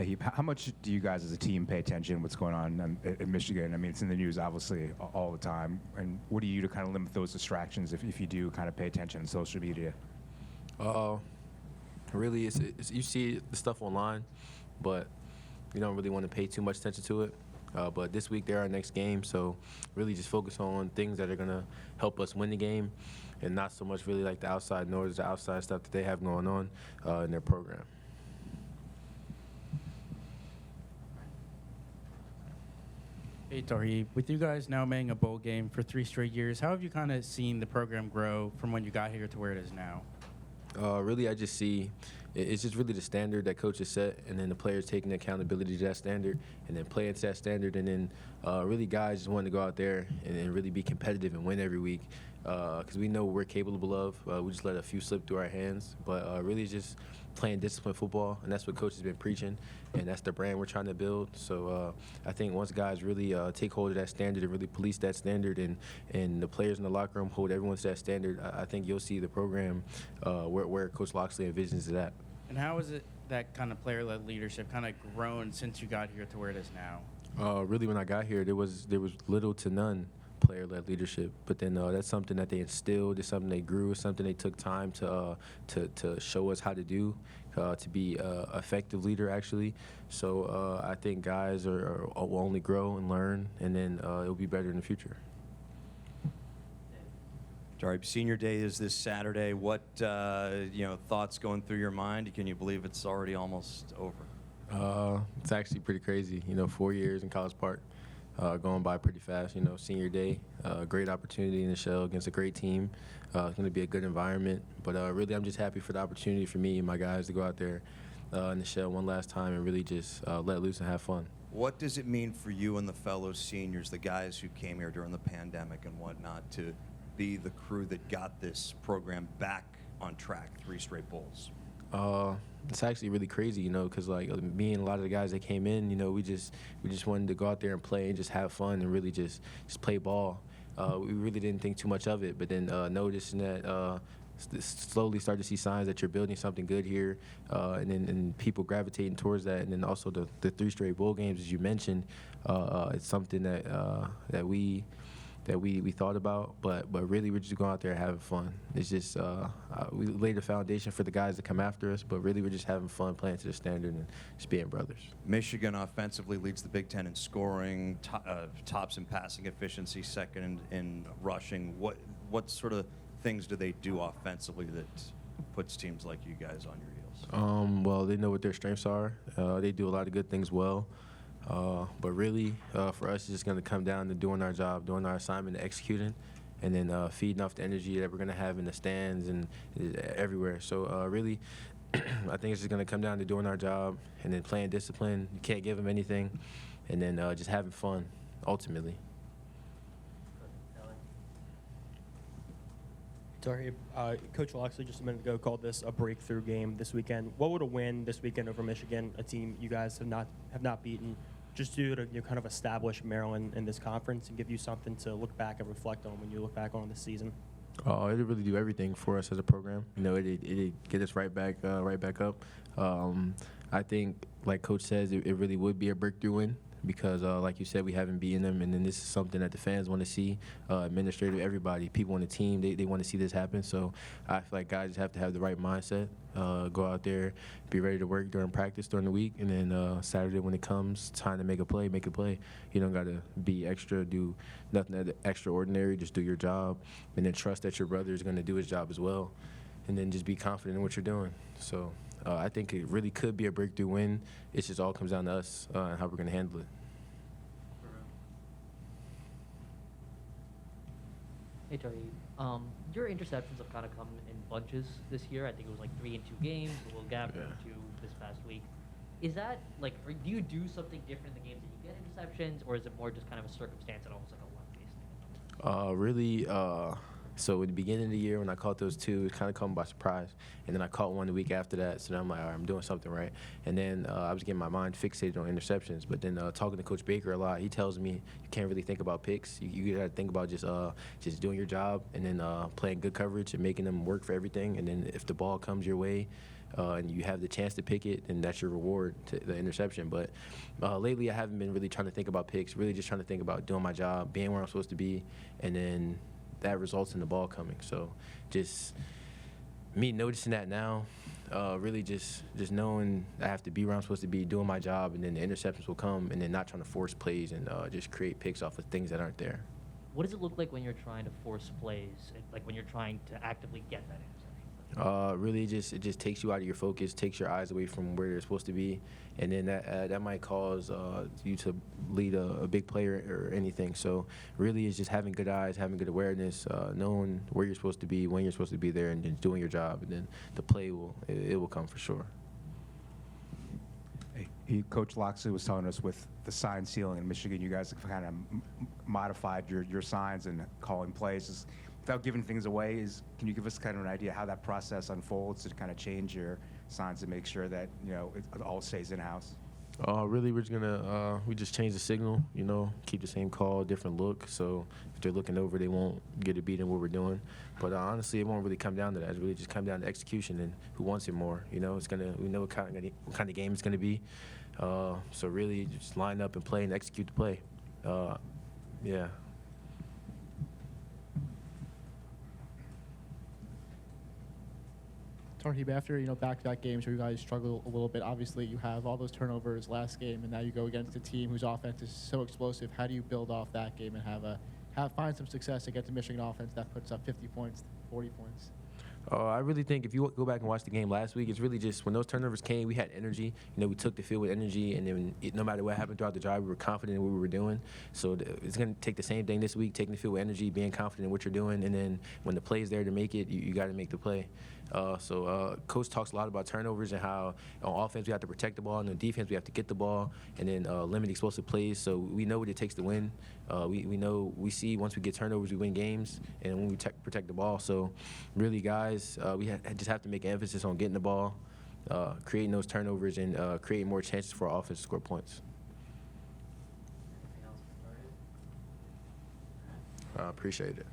Hey, how much do you guys as a team pay attention what's going on in Michigan? I mean, it's in the news obviously all the time. And what do you do to kind of limit those distractions if you do kind of pay attention to social media? Really, it's you see the stuff online, but you don't really want to pay too much attention to it. But this week they're our next game, so really just focus on things that are gonna help us win the game, and not so much really like the outside noise, the outside stuff that they have going on in their program. Hey, Tarheeb, with you guys now making a bowl game for 3 straight years, how have you kind of seen the program grow from when you got here to where it is now? Really, I just see it's just really the standard that coaches set, and then the players taking accountability to that standard, and then playing to that standard, and then really guys just wanting to go out there and really be competitive and win every week, because we know what we're capable of. We just let a few slip through our hands, but really just playing disciplined football, and that's what coach has been preaching, and that's the brand we're trying to build. So I think once guys really take hold of that standard and really police that standard, and the players in the locker room hold everyone to that standard, I think you'll see the program where Coach Loxley envisions it at. And how is it that kind of player-led leadership kind of grown since you got here to where it is now? Really, when I got here, there was little to none player-led leadership, but then that's something that they instilled. It's something they grew. It's something they took time to show us how to do, to be an effective leader, actually. So I think guys will only grow and learn, and then it'll be better in the future. Tarheeb, senior day is this Saturday. What thoughts going through your mind? Can you believe it's already almost over? It's actually pretty crazy. 4 years in College Park. Going by pretty fast, senior day, great opportunity in the shell against a great team. It's going to be a good environment, but really I'm just happy for the opportunity for me and my guys to go out there in the shell one last time and really just let loose and have fun. What does it mean for you and the fellow seniors, the guys who came here during the pandemic and whatnot, to be the crew that got this program back on track, 3 straight bowls? It's actually really crazy, because like me and a lot of the guys that came in, we just wanted to go out there and play and just have fun and really just play ball. We really didn't think too much of it, but then noticing that slowly start to see signs that you're building something good here, and people gravitating towards that, and then also the 3 straight bowl games, as you mentioned, it's something that we thought about, but really we're just going out there having fun. It's just we laid the foundation for the guys to come after us, but really we're just having fun, playing to the standard, and just being brothers. Michigan offensively leads the Big Ten in scoring, tops in passing efficiency, second in rushing. What sort of things do they do offensively that puts teams like you guys on your heels? Well, they know what their strengths are. They do a lot of good things well. But really, for us, it's just going to come down to doing our job, doing our assignment, and executing, and then feeding off the energy that we're going to have in the stands and everywhere. So really, I think it's just going to come down to doing our job and then playing discipline. You can't give them anything, and then just having fun, ultimately. Sorry, Coach Loxley just a minute ago called this a breakthrough game this weekend. What would a win this weekend over Michigan, a team you guys have not beaten, just do to kind of establish Maryland in this conference and give you something to look back and reflect on when you look back on this season? It'd really do everything for us as a program. It'd get us right back up. I think, like Coach says, it really would be a breakthrough win, because like you said, we haven't beaten them, and then this is something that the fans want to see, administrative, everybody, people on the team, they want to see this happen. So I feel like guys just have to have the right mindset, go out there, be ready to work during practice during the week, and then Saturday when it comes time to make a play, make a play. You don't got to be extra, do nothing extraordinary, just do your job, and then trust that your brother is going to do his job as well, and then just be confident in what you're doing. So I think it really could be a breakthrough win. It just all comes down to us and how we're going to handle it. Hey, Tarheeb. Your interceptions have kind of come in bunches this year. I think it was like 3 in 2 games, a little gap in 2 this past week. Is that, like, or do you do something different in the games that you get interceptions, or is it more just kind of a circumstance and almost like a luck-based thing? Really, so at the beginning of the year when I caught those 2, it kind of caught me by surprise. And then I caught one the week after that, so then I'm like, all right, I'm doing something right. And then I was getting my mind fixated on interceptions. But then talking to Coach Baker a lot, he tells me you can't really think about picks. You got to think about just doing your job, and then playing good coverage and making them work for everything. And then if the ball comes your way, and you have the chance to pick it, and that's your reward to the interception. But lately, I haven't been really trying to think about picks, really just trying to think about doing my job, being where I'm supposed to be, and then that results in the ball coming. So just me noticing that now, really just knowing I have to be where I'm supposed to be, doing my job, and then the interceptions will come, and then not trying to force plays and just create picks off of things that aren't there. What does it look like when you're trying to force plays, like when you're trying to actively get that interception? Really, it just takes you out of your focus, takes your eyes away from where you're supposed to be, and then that might cause you to lead a big player or anything. So really, it's just having good eyes, having good awareness, knowing where you're supposed to be, when you're supposed to be there, and just doing your job, and then the play will come for sure. Coach Loxley was telling us with the sign stealing in Michigan, you guys have kind of modified your signs and calling plays. Without giving things away, can you give us kind of an idea how that process unfolds to kind of change your signs to make sure that it all stays in-house? Really, we just change the signal, keep the same call, different look. So if they're looking over, they won't get a beat in what we're doing. But honestly, it won't really come down to that. It's really just come down to execution and who wants it more. We know what kind of game it's gonna be. So really, just line up and play and execute the play. Yeah. Tarheeb, after back-to-back games where you guys struggle a little bit, obviously you have all those turnovers last game, and now you go against a team whose offense is so explosive. How do you build off that game and find some success against a Michigan offense that puts up 50 points, 40 points? I really think if you go back and watch the game last week, it's really just when those turnovers came, we had energy. We took the field with energy, and then no matter what happened throughout the drive, we were confident in what we were doing. So it's going to take the same thing this week, taking the field with energy, being confident in what you're doing, and then when the play's there to make it, you got to make the play. Coach talks a lot about turnovers and how on offense we have to protect the ball, and on defense we have to get the ball and then limit explosive plays. So we know what it takes to win. We see once we get turnovers, we win games, and when we protect the ball. So really, guys, we just have to make an emphasis on getting the ball, creating those turnovers, and creating more chances for our offense to score points. Anything else for Tarheeb? I appreciate it.